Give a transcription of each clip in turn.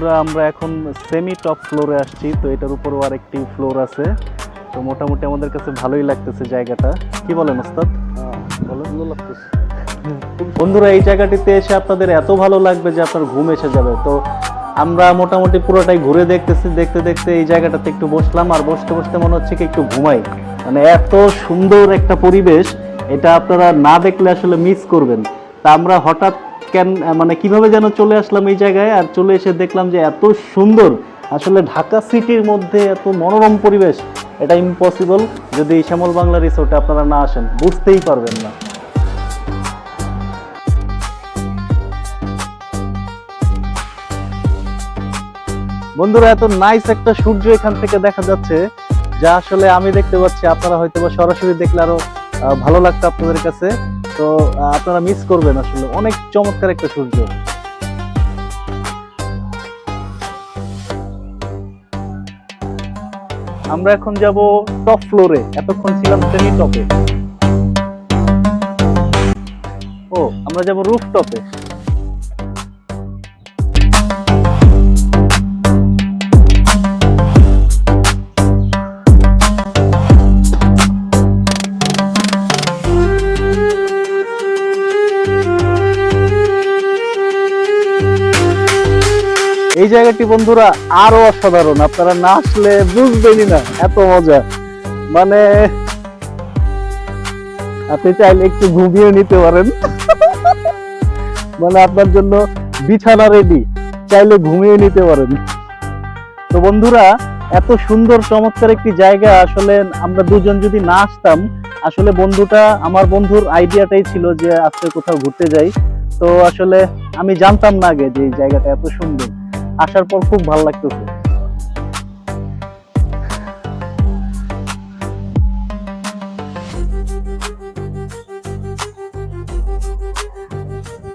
বন্ধুরা আমরা এখন সেমি টপ ফ্লোরে আসছি, তো এটার উপরও আরেকটি ফ্লোর আছে। তো মোটামুটি আমাদের কাছে ভালোই লাগতেছে জায়গাটা, কি বলেন ওস্তাদ? ভালো লাগতেছে বন্ধুরা এই জায়গাটিতে এসে আপনাদের এত ভালো লাগবে যে আপনার ঘুম এসে যাবে। তো আমরা মোটামুটি পুরোটাই ঘুরে দেখতেছি, দেখতে দেখতে এই জায়গাটাতে একটু বসলাম, আর বসতে বসতে মনে হচ্ছে কি একটু ঘুমাই। মানে এত সুন্দর একটা পরিবেশ, এটা আপনারা না দেখলে আসলে মিস করবেন। তা আমরা হঠাৎ মানে কিভাবে যেন চলে আসলাম এই জায়গায়, আর চলে এসে দেখলাম যে এত সুন্দর, আসলে ঢাকা সিটির মধ্যে এত মনোরম পরিবেশ এটা ইম্পসিবল। যদি শ্যামল বাংলা রিসোর্টে আপনারা না আসেন বুঝতেই পারবেন না। বন্ধুরা এত নাইস একটা সূর্য এখান থেকে দেখা যাচ্ছে, যা আসলে আমি দেখতে পাচ্ছি, আপনারা হয়তো বা সরাসরি দেখলে আরো ভালো লাগতো আপনাদের কাছে। তো আপনারা মিস করবেন, আসলে অনেক চমৎকার একটা সূর্য। আমরা এখন যাব টপ ফ্লোরে, এতক্ষণ ছিলাম সেমি টপে। ও আমরা যাব রুফ টপে। এই জায়গাটি বন্ধুরা আরো অসাধারণ, আপনারা না আসলে বুঝবেনই না, এত মজা। মানে আপনি চাইলে একটু ঘুমিয়ে নিতে পারেন মানে আপনার জন্য বিছানা রেডি, চাইলে ঘুমিয়ে নিতে পারেন। তো বন্ধুরা এত সুন্দর চমৎকার একটি জায়গা, আসলে আমরা দুজন যদি না আসতাম, আসলে আমার বন্ধুর আইডিয়াটাই ছিল যে আজকে কোথাও ঘুরতে যাই। তো আসলে আমি জানতাম না আগে যে এই জায়গাটা এত সুন্দর, আসার পর খুব ভালো লাগতেছে।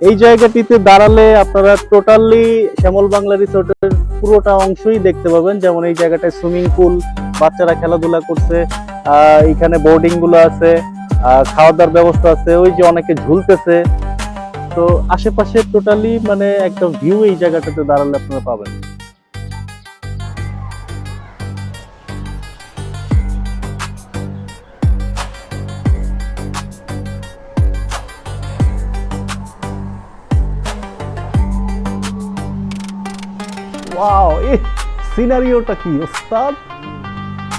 এই জায়গাটিতে দাঁড়ালে আপনারা টোটালি শ্যামল বাংলা রিসোর্টের পুরোটা অংশই দেখতে পাবেন। যেমন এই জায়গাটায় সুইমিং পুল, বাচ্চারা খেলাধুলা করছে, এখানে বোর্ডিং গুলো আছে, খাওয়া দাওয়ার ব্যবস্থা আছে, ওই যে অনেকে ঝুলতেছে। তো আশেপাশে টোটালি মানে একটা ভিউ এই জায়গাটাতে দাঁড়ালে আপনারা পাবেন। ওয়াও, এই সিনারিওটা কি ওস্তাদ,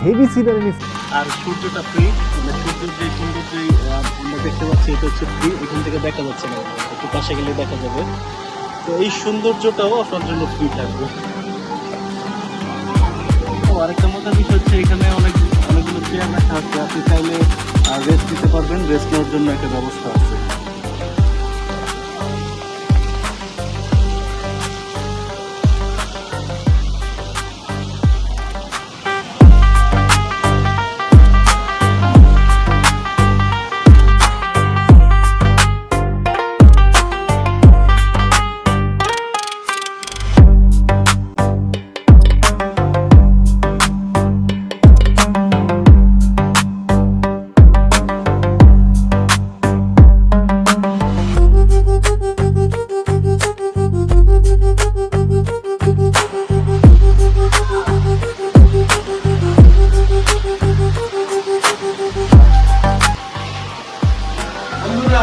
হেভি সিনারি। আর সূর্যটা ফ্রি, মানে সূর্যের যে সৌন্দর্য আমরা দেখতে পাচ্ছি এটা হচ্ছে ফ্রি, এখান থেকে দেখা যাচ্ছে না, একটু পাশে গেলে দেখা যাবে। তো এই সৌন্দর্যটাও আপনার জন্য ফ্রি থাকবে। তো আরেকটা মজার বিষয় হচ্ছে এখানে অনেকগুলো চেয়ার রাখা আছে, আপনি চাইলে রেস্ট নিতে পারবেন, রেস্ট নেওয়ার জন্য একটা ব্যবস্থা আছে।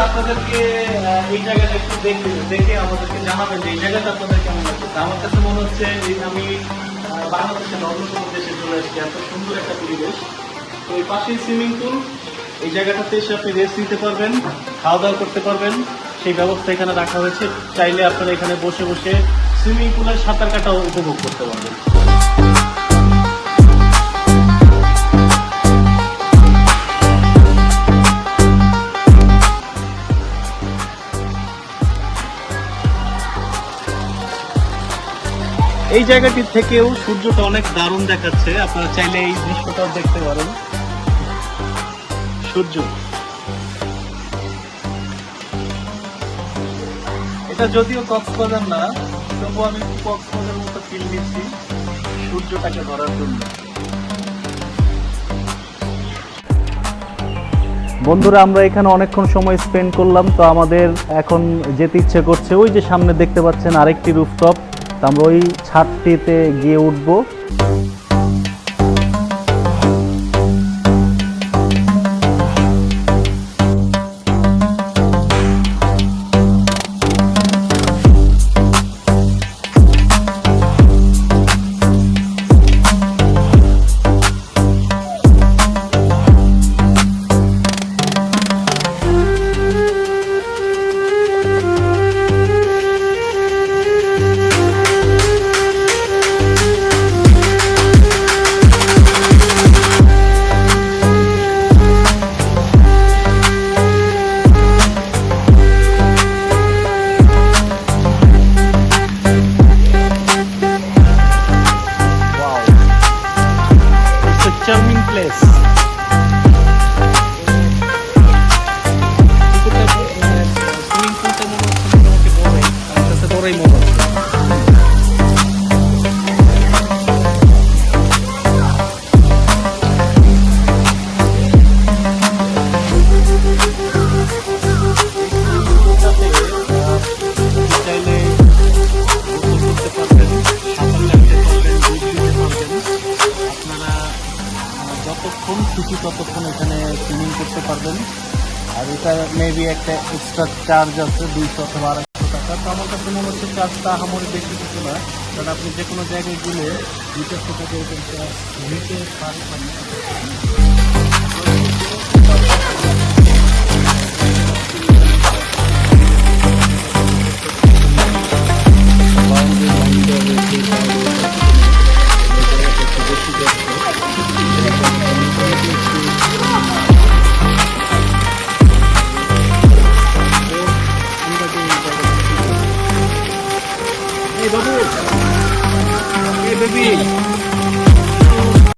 আপনাদেরকে এই জায়গাটা একটু দেখে আমাদেরকে জানাবেন যে এই জায়গাটা আপনাদের কেমন লাগছে। আমার কাছে মনে হচ্ছে আমি বাংলাদেশের অন্য কোনো দেশে চলে এসেছি, এত সুন্দর একটা পরিবেশ। তো এই পাশেই সুইমিং পুল, এই জায়গাটাতে এসে আপনি রেস্ট নিতে পারবেন, খাওয়া দাওয়া করতে পারবেন, সেই ব্যবস্থা এখানে রাখা হয়েছে। চাইলে আপনারা এখানে বসে বসে সুইমিং পুলের সাঁতার কাটাও উপভোগ করতে পারবেন। এই জায়গাটি থেকেও সূর্যটা অনেক দারুণ দেখাচ্ছে, আপনারা চাইলে এই দৃশ্যটাও দেখতে পারেন। সূর্য, এটা যদিও কক্সবাজার না, তবুও আমি কক্সবাজারের মতো ফিল নিচ্ছি সূর্যটাকে ধরার জন্য। বন্ধুরা আমরা এখানে অনেকক্ষণ সময় স্পেন্ড করলাম, তো আমাদের এখন যেতে ইচ্ছে করছে। ওই যে সামনে দেখতে পাচ্ছেন আরেকটি রুফটপ, তো আমরা ওই ছাদটিতে গিয়ে উঠবো। Charming place. সুইমিং পুলটা মনে হচ্ছে মোটামুটি বড়ই, আমার কাছে বড়ই মনে হচ্ছে। চাইলে গোসল করতে পারবেন, সাঁতার কাটতে পারবেন, ডুব দিতে পারবেন। আপনারা যতক্ষণ খুশি ততক্ষণ এখানে সুইমিং করতে পারবেন। আর এটা মেবি একটা এক্সট্রা চার্জ আছে 200 অথবা 250 টাকা। তো আমার কাছে মনে হচ্ছে চার্জটা আহামরি বেশি কিছু না, কারণ আপনি যে কোনো জায়গায় গেলে 200 টাকা এরকম নিতে পারবেন।